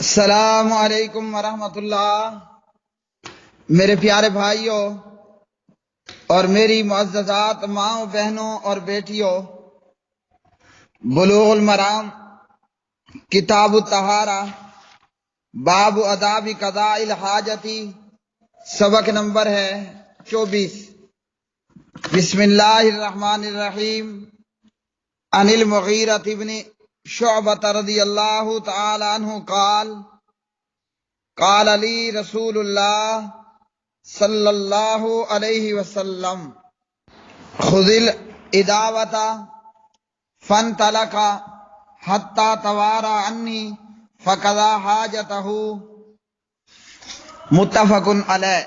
السلام علیکم ورحمۃ اللہ۔ میرے پیارے بھائیوں اور میری معززات ماؤں بہنوں اور بیٹیوں، بلوغ المرام کتاب الطہارہ باب آداب قضاء الحاجتی، سبق نمبر ہے 24۔ بسم اللہ الرحمن الرحیم۔ عن المغیرۃ بن شعبۃ رضی اللہ تعالی عنہ قال قال لی رسول اللہ صلی اللہ علیہ وسلم خذ الاداوۃ فانطلق حتی تواری عنی فقضى حاجتہ، متفق علیہ۔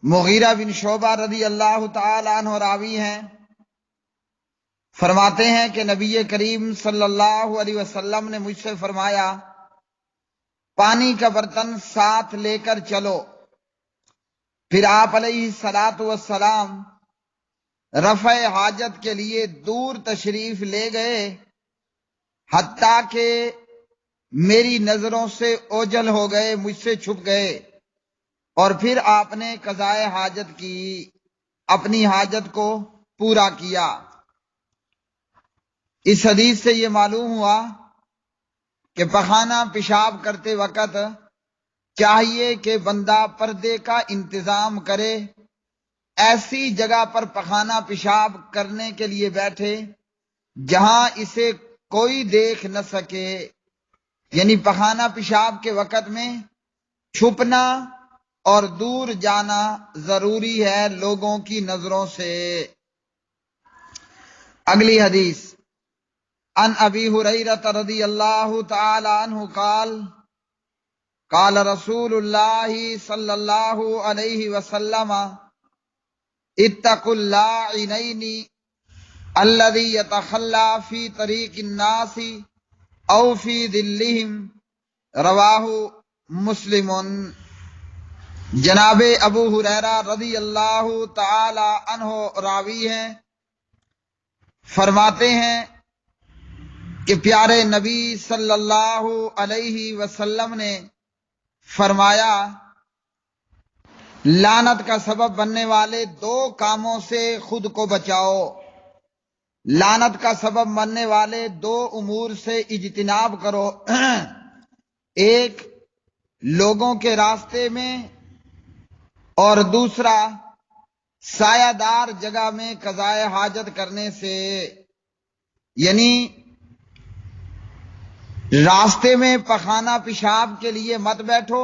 مغیرہ بن شعبہ رضی اللہ تعالی عنہ راوی ہیں، فرماتے ہیں کہ نبی کریم صلی اللہ علیہ وسلم نے مجھ سے فرمایا، پانی کا برتن ساتھ لے کر چلو۔ پھر آپ علیہ الصلاۃ والسلام رفع حاجت کے لیے دور تشریف لے گئے، حتیٰ کہ میری نظروں سے اوجھل ہو گئے، مجھ سے چھپ گئے، اور پھر آپ نے قضائے حاجت کی، اپنی حاجت کو پورا کیا۔ اس حدیث سے یہ معلوم ہوا کہ پخانہ پیشاب کرتے وقت چاہیے کہ بندہ پردے کا انتظام کرے، ایسی جگہ پر پخانہ پیشاب کرنے کے لیے بیٹھے جہاں اسے کوئی دیکھ نہ سکے، یعنی پخانہ پیشاب کے وقت میں چھپنا اور دور جانا ضروری ہے لوگوں کی نظروں سے۔ اگلی حدیث، عن ابی ہریرہ رضی اللہ تعالی عنہ قال قال رسول اللہ صلی اللہ علیہ وسلم اتقوا اللاعنین الذی یتخلی فی طریق الناس او فی ظلہم، رواہ مسلم۔ جناب ابو ہریرہ رضی اللہ تعالی عنہ راوی ہیں، فرماتے ہیں کہ پیارے نبی صلی اللہ علیہ وسلم نے فرمایا، لعنت کا سبب بننے والے دو کاموں سے خود کو بچاؤ، لعنت کا سبب بننے والے دو امور سے اجتناب کرو، ایک لوگوں کے راستے میں اور دوسرا سایہ دار جگہ میں قضائے حاجت کرنے سے، یعنی راستے میں پخانہ پیشاب کے لیے مت بیٹھو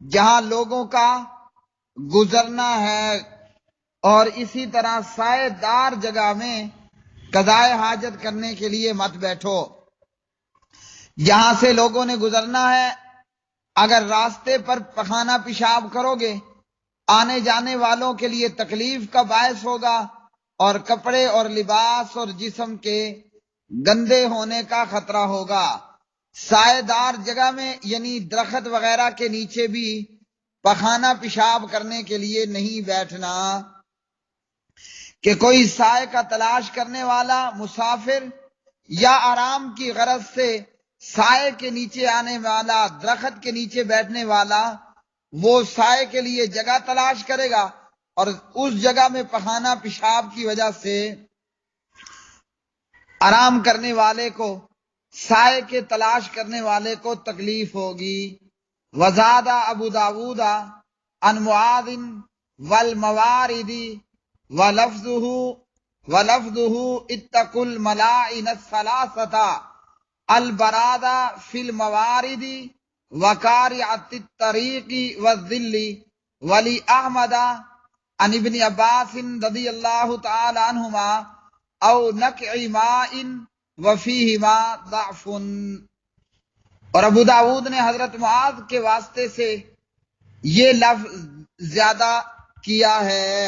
جہاں لوگوں کا گزرنا ہے، اور اسی طرح سایہ دار جگہ میں قضائے حاجت کرنے کے لیے مت بیٹھو جہاں سے لوگوں نے گزرنا ہے۔ اگر راستے پر پخانہ پیشاب کرو گے آنے جانے والوں کے لیے تکلیف کا باعث ہوگا، اور کپڑے اور لباس اور جسم کے گندے ہونے کا خطرہ ہوگا۔ سایہ دار جگہ میں یعنی درخت وغیرہ کے نیچے بھی پخانہ پیشاب کرنے کے لیے نہیں بیٹھنا، کہ کوئی سائے کا تلاش کرنے والا مسافر یا آرام کی غرض سے سائے کے نیچے آنے والا، درخت کے نیچے بیٹھنے والا، وہ سائے کے لیے جگہ تلاش کرے گا، اور اس جگہ میں پخانہ پیشاب کی وجہ سے آرام کرنے والے کو، سائے کے تلاش کرنے والے کو تکلیف ہوگی۔ وزاد ابو داود عن معاذ والموارد ولفظه اتقوا الملاعن الثلاثة البراد في الموارد وقارعة الطريق والظل، ولی احمد عن ابن عباس رضی اللہ تعالی عنہما او نقع ماء وفیہما ضعف۔ اور ابو داود نے حضرت معاذ کے واسطے سے یہ لفظ زیادہ کیا ہے،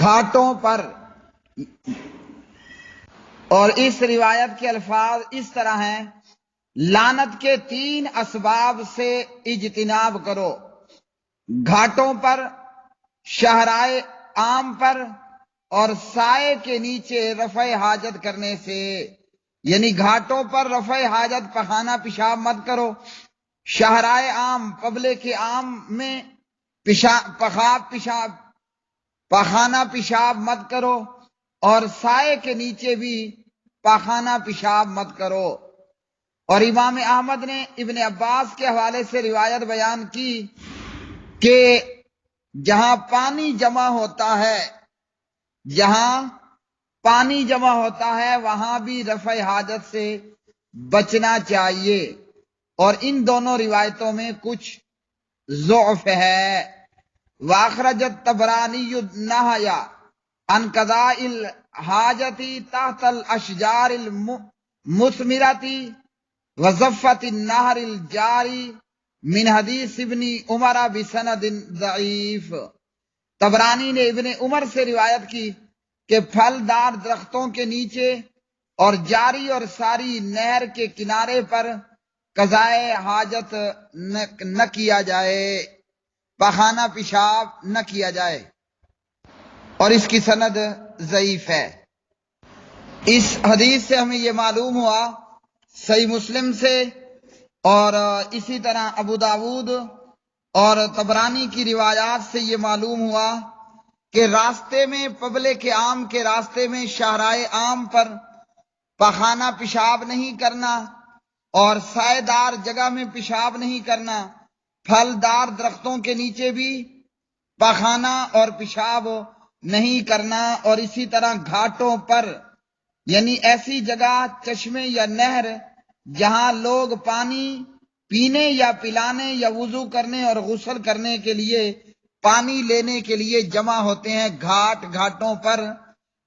گھاٹوں پر، اور اس روایت کے الفاظ اس طرح ہیں، لعنت کے 3 اسباب سے اجتناب کرو، گھاٹوں پر، شہرائے عام پر، اور سائے کے نیچے رفع حاجت کرنے سے۔ یعنی گھاٹوں پر رفع حاجت پخانہ پیشاب مت کرو، شہرائے عام پبلک عام میں پخانہ پیشاب مت کرو، اور سائے کے نیچے بھی پخانہ پیشاب مت کرو۔ اور امام احمد نے ابن عباس کے حوالے سے روایت بیان کی کہ جہاں پانی جمع ہوتا ہے وہاں بھی رفع حاجت سے بچنا چاہیے، اور ان دونوں روایتوں میں کچھ ضعف ہے۔ واخرج الطبرانی النہی عن قضاء الحاجت تحت الاشجار المثمرۃ وضفۃ النہر الجاری من حدیث ابن عمر بسند ضعیف۔ طبرانی نے ابن عمر سے روایت کی کہ پھلدار درختوں کے نیچے اور جاری اور ساری نہر کے کنارے پر قضائے حاجت نہ کیا جائے، پخانہ پیشاب نہ کیا جائے، اور اس کی سند ضعیف ہے۔ اس حدیث سے ہمیں یہ معلوم ہوا، صحیح مسلم سے اور اسی طرح ابو داود اور طبرانی کی روایات سے یہ معلوم ہوا کہ راستے میں پبلک عام کے راستے میں شاہراہ عام پر پخانہ پیشاب نہیں کرنا، اور سائے دار جگہ میں پیشاب نہیں کرنا، پھلدار درختوں کے نیچے بھی پخانہ اور پیشاب نہیں کرنا، اور اسی طرح گھاٹوں پر، یعنی ایسی جگہ چشمے یا نہر جہاں لوگ پانی پینے یا پلانے یا وضو کرنے اور غسل کرنے کے لیے پانی لینے کے لیے جمع ہوتے ہیں، گھاٹوں پر،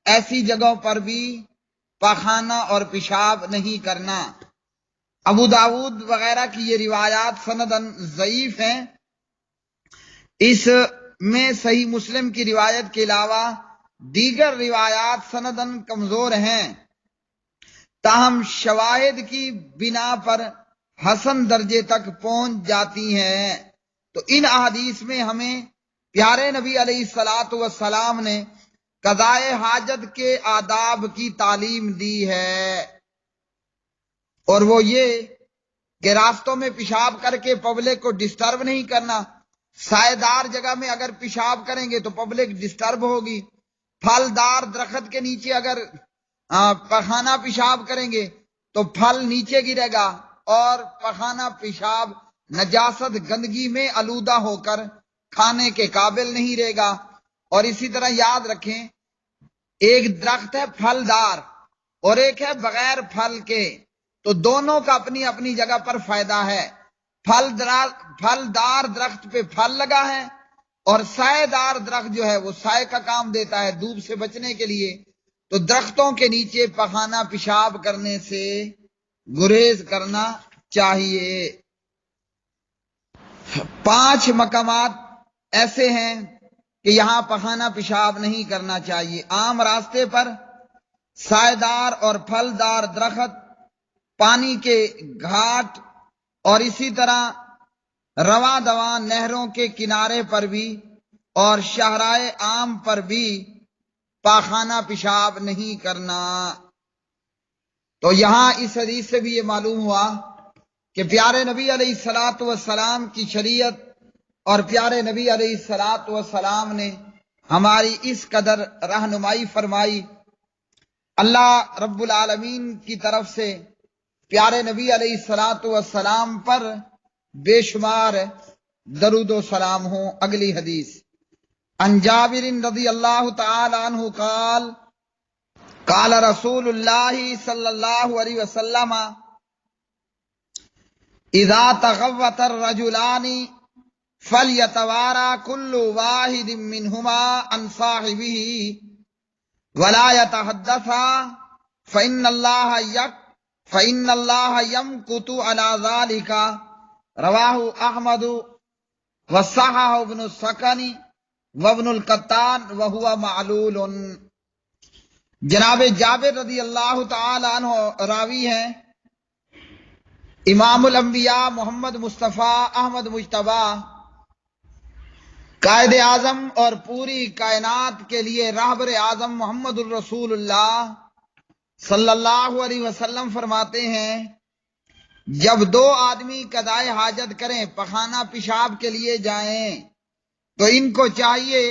ایسی جگہوں پر بھی پخانہ اور پیشاب نہیں کرنا۔ ابو داود وغیرہ کی یہ روایات سندن ضعیف ہیں، اس میں صحیح مسلم کی روایت کے علاوہ دیگر روایات سندن کمزور ہیں، تاہم شواہد کی بنا پر حسن درجے تک پہنچ جاتی ہیں۔ تو ان احادیث میں ہمیں پیارے نبی علیہ الصلاۃ والسلام نے قضائے حاجت کے آداب کی تعلیم دی ہے، اور وہ یہ کہ راستوں میں پیشاب کر کے پبلک کو ڈسٹرب نہیں کرنا۔ سائے دار جگہ میں اگر پیشاب کریں گے تو پبلک ڈسٹرب ہوگی، پھلدار درخت کے نیچے اگر پخانہ پیشاب کریں گے تو پھل نیچے گرے گا، اور پخانہ پیشاب نجاست گندگی میں آلودہ ہو کر کھانے کے قابل نہیں رہے گا۔ اور اسی طرح یاد رکھیں، ایک درخت ہے پھلدار اور ایک ہے بغیر پھل کے، تو دونوں کا اپنی اپنی جگہ پر فائدہ ہے۔ پھلدار درخت پہ پھل لگا ہے، اور سائے دار درخت جو ہے وہ سائے کا کام دیتا ہے دھوپ سے بچنے کے لیے، تو درختوں کے نیچے پخانہ پیشاب کرنے سے گریز کرنا چاہیے۔ 5 مقامات ایسے ہیں کہ یہاں پخانہ پیشاب نہیں کرنا چاہیے: عام راستے پر، سائے دار اور پھلدار درخت، پانی کے گھاٹ، اور اسی طرح رواں دواں نہروں کے کنارے پر بھی، اور شاہراہ عام پر بھی پاخانہ پیشاب نہیں کرنا۔ تو یہاں اس حدیث سے بھی یہ معلوم ہوا کہ پیارے نبی علیہ الصلاۃ والسلام کی شریعت اور پیارے نبی علیہ الصلاۃ والسلام نے ہماری اس قدر رہنمائی فرمائی۔ اللہ رب العالمین کی طرف سے پیارے نبی علیہ الصلاۃ والسلام پر بے شمار درود و سلام ہوں۔ اگلی حدیث، عن جابر رضی اللہ تعالی عنہ قال قال رسول اللہ صلی اللہ علیہ وسلم اذا تغوط الرجلان فلیتوارا کل واحد منہما عن صاحبہ ولا يتحدثا فإن اللہ يمكث على ذلك۔ رواہ احمد وصححہ ابن السکن وابن القطان وهو معلول۔ جناب جابر رضی اللہ تعالی عنہ راوی ہیں، امام الانبیاء محمد مصطفیٰ احمد مجتبیٰ، قائد اعظم اور پوری کائنات کے لیے راہبر اعظم محمد الرسول اللہ صلی اللہ علیہ وسلم فرماتے ہیں جب دو آدمی قضائے حاجت کریں، پخانہ پیشاب کے لیے جائیں، تو ان کو چاہیے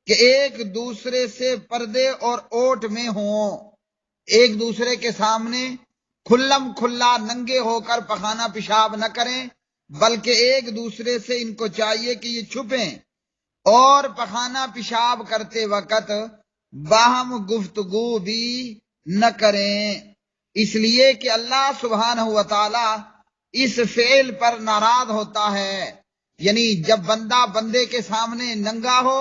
کہ ایک دوسرے سے پردے اور اوٹ میں ہوں، ایک دوسرے کے سامنے کھلم کھلا ننگے ہو کر پخانہ پیشاب نہ کریں، بلکہ ایک دوسرے سے ان کو چاہیے کہ یہ چھپیں، اور پخانہ پیشاب کرتے وقت باہم گفتگو بھی نہ کریں، اس لیے کہ اللہ سبحانہ و تعالی اس فعل پر ناراض ہوتا ہے، یعنی جب بندہ بندے کے سامنے ننگا ہو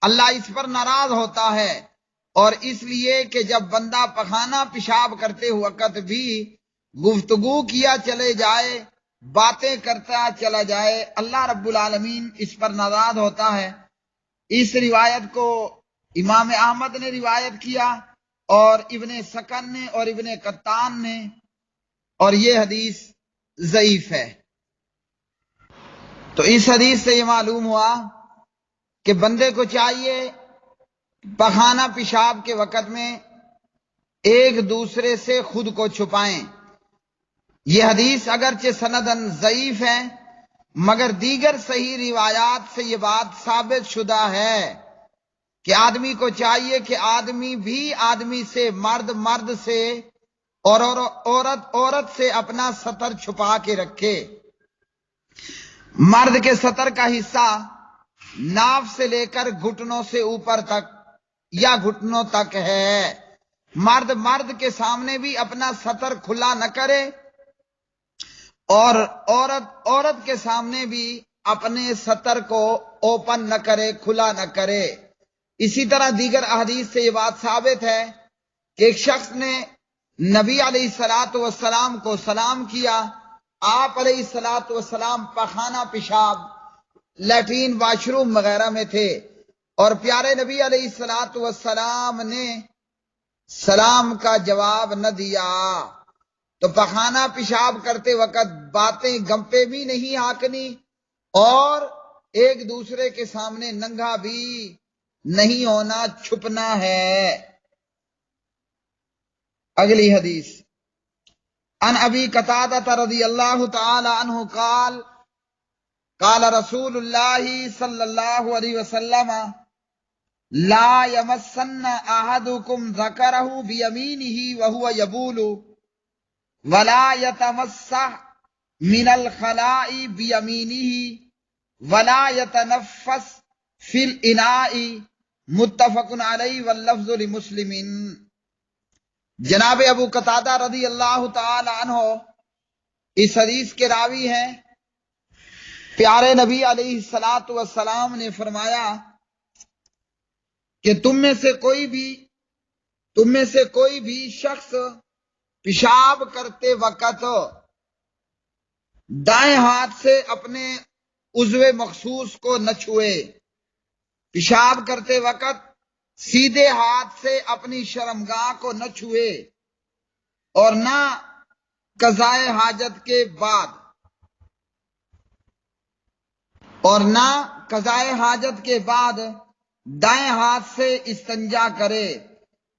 اللہ اس پر ناراض ہوتا ہے، اور اس لیے کہ جب بندہ پخانہ پیشاب کرتے وقت بھی گفتگو کیا چلے جائے، باتیں کرتا چلا جائے، اللہ رب العالمین اس پر ناراض ہوتا ہے۔ اس روایت کو امام احمد نے روایت کیا اور ابن سکن نے اور ابن قطان نے، اور یہ حدیث ضعیف ہے۔ تو اس حدیث سے یہ معلوم ہوا کہ بندے کو چاہیے پخانہ پیشاب کے وقت میں ایک دوسرے سے خود کو چھپائیں۔ یہ حدیث اگرچہ سنداً ضعیف ہے، مگر دیگر صحیح روایات سے یہ بات ثابت شدہ ہے کہ آدمی کو چاہیے کہ آدمی بھی آدمی سے، مرد سے اور عورت سے اپنا ستر چھپا کے رکھے۔ مرد کے ستر کا حصہ ناف سے لے کر گھٹنوں سے اوپر تک یا گھٹنوں تک ہے، مرد کے سامنے بھی اپنا ستر کھلا نہ کرے، اور عورت کے سامنے بھی اپنے ستر کو اوپن نہ کرے، کھلا نہ کرے۔ اسی طرح دیگر احادیث سے یہ بات ثابت ہے کہ ایک شخص نے نبی علیہ الصلوۃ والسلام کو سلام کیا، آپ علیہ الصلوۃ والسلام پخانہ پیشاب، لیٹرین، واش روم وغیرہ میں تھے، اور پیارے نبی علیہ الصلوۃ والسلام نے سلام کا جواب نہ دیا، تو پخانہ پیشاب کرتے وقت باتیں گمپے بھی نہیں ہانکنی اور ایک دوسرے کے سامنے ننگا بھی نہیں ہونا، چھپنا ہے۔ اگلی حدیث عن ابی قتادہ رضی اللہ تعالی عنہ قال قال رسول اللہ صلی اللہ علیہ وسلم لا یمسن احدکم ذکرہ بیمینہ وہو یبول ولا یتمسح من الخلاء بیمینہ ولا یتنفس فی الاناء، متفق علیہ واللفظ لمسلم۔ جناب ابو قتادہ رضی اللہ تعالی عنہ اس حدیث کے راوی ہیں۔ پیارے نبی علیہ الصلوۃ والسلام نے فرمایا کہ تم میں سے کوئی بھی شخص پیشاب کرتے وقت دائیں ہاتھ سے اپنے عضو مخصوص کو نہ چھوئے، پیشاب کرتے وقت سیدھے ہاتھ سے اپنی شرمگاہ کو نہ چھوئے، اور نہ قضائے حاجت کے بعد دائیں ہاتھ سے استنجا کرے،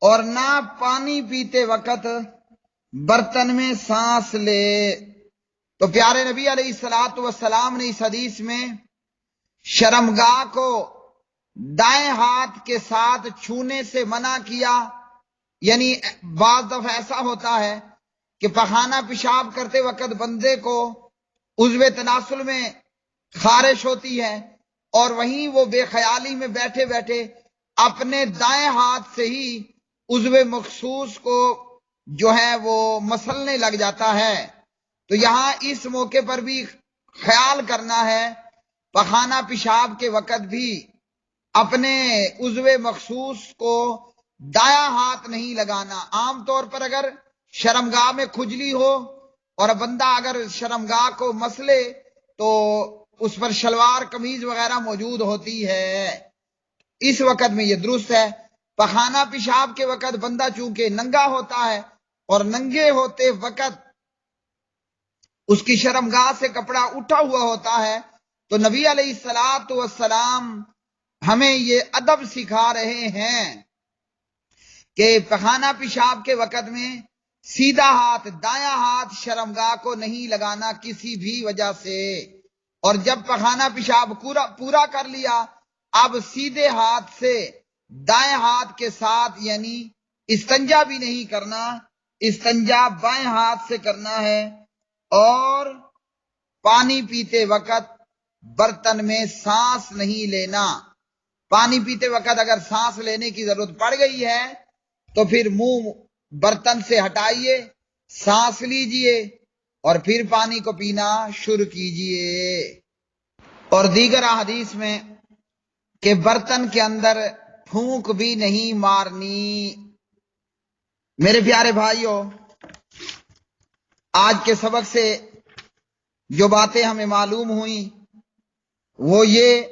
اور نہ پانی پیتے وقت برتن میں سانس لے۔ تو پیارے نبی علیہ الصلوۃ والسلام نے اس حدیث میں شرمگاہ کو دائیں ہاتھ کے ساتھ چھونے سے منع کیا، یعنی بعض دفعہ ایسا ہوتا ہے کہ پخانہ پیشاب کرتے وقت بندے کو عضو تناسل میں خارش ہوتی ہے، اور وہیں وہ بے خیالی میں بیٹھے بیٹھے اپنے دائیں ہاتھ سے ہی عضو مخصوص کو جو ہے وہ مسلنے لگ جاتا ہے۔ تو یہاں اس موقع پر بھی خیال کرنا ہے، پخانہ پیشاب کے وقت بھی اپنے عضو مخصوص کو دایاں ہاتھ نہیں لگانا۔ عام طور پر اگر شرمگاہ میں کھجلی ہو اور بندہ اگر شرمگاہ کو مسلے تو اس پر شلوار قمیض وغیرہ موجود ہوتی ہے، اس وقت میں یہ درست ہے۔ پخانہ پیشاب کے وقت بندہ چونکہ ننگا ہوتا ہے، اور ننگے ہوتے وقت اس کی شرمگاہ سے کپڑا اٹھا ہوا ہوتا ہے، تو نبی علیہ الصلوۃ والسلام ہمیں یہ ادب سکھا رہے ہیں کہ پخانہ پیشاب کے وقت میں سیدھا ہاتھ، دایاں ہاتھ شرمگاہ کو نہیں لگانا کسی بھی وجہ سے، اور جب پخانہ پیشاب پورا کر لیا اب سیدھے ہاتھ سے دائیں ہاتھ کے ساتھ یعنی استنجا بھی نہیں کرنا، استنجا بائیں ہاتھ سے کرنا ہے، اور پانی پیتے وقت برتن میں سانس نہیں لینا۔ پانی پیتے وقت اگر سانس لینے کی ضرورت پڑ گئی ہے تو پھر منہ برتن سے ہٹائیے، سانس لیجئے اور پھر پانی کو پینا شروع کیجئے۔ اور دیگر احادیث میں کہ برتن کے اندر پھونک بھی نہیں مارنی۔ میرے پیارے بھائیوں، آج کے سبق سے جو باتیں ہمیں معلوم ہوئیں وہ یہ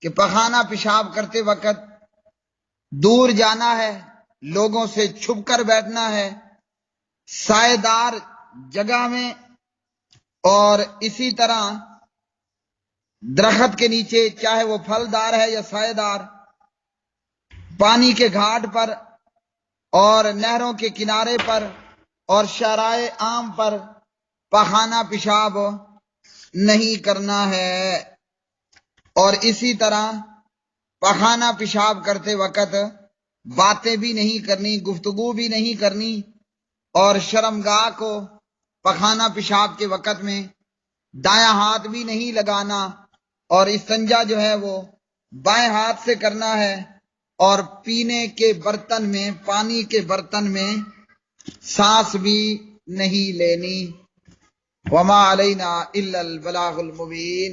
کہ پخانہ پیشاب کرتے وقت دور جانا ہے، لوگوں سے چھپ کر بیٹھنا ہے، سائے دار جگہ میں، اور اسی طرح درخت کے نیچے، چاہے وہ پھلدار ہے یا سائے دار، پانی کے گھاٹ پر اور نہروں کے کنارے پر اور شارع عام پر پخانہ پیشاب نہیں کرنا ہے۔ اور اسی طرح پخانہ پیشاب کرتے وقت باتیں بھی نہیں کرنی، گفتگو بھی نہیں کرنی، اور شرمگاہ کو پخانہ پیشاب کے وقت میں دایاں ہاتھ بھی نہیں لگانا، اور استنجا جو ہے وہ بائیں ہاتھ سے کرنا ہے، اور پینے کے برتن میں، پانی کے برتن میں سانس بھی نہیں لینی۔ وما علینا الا البلاغ المبین۔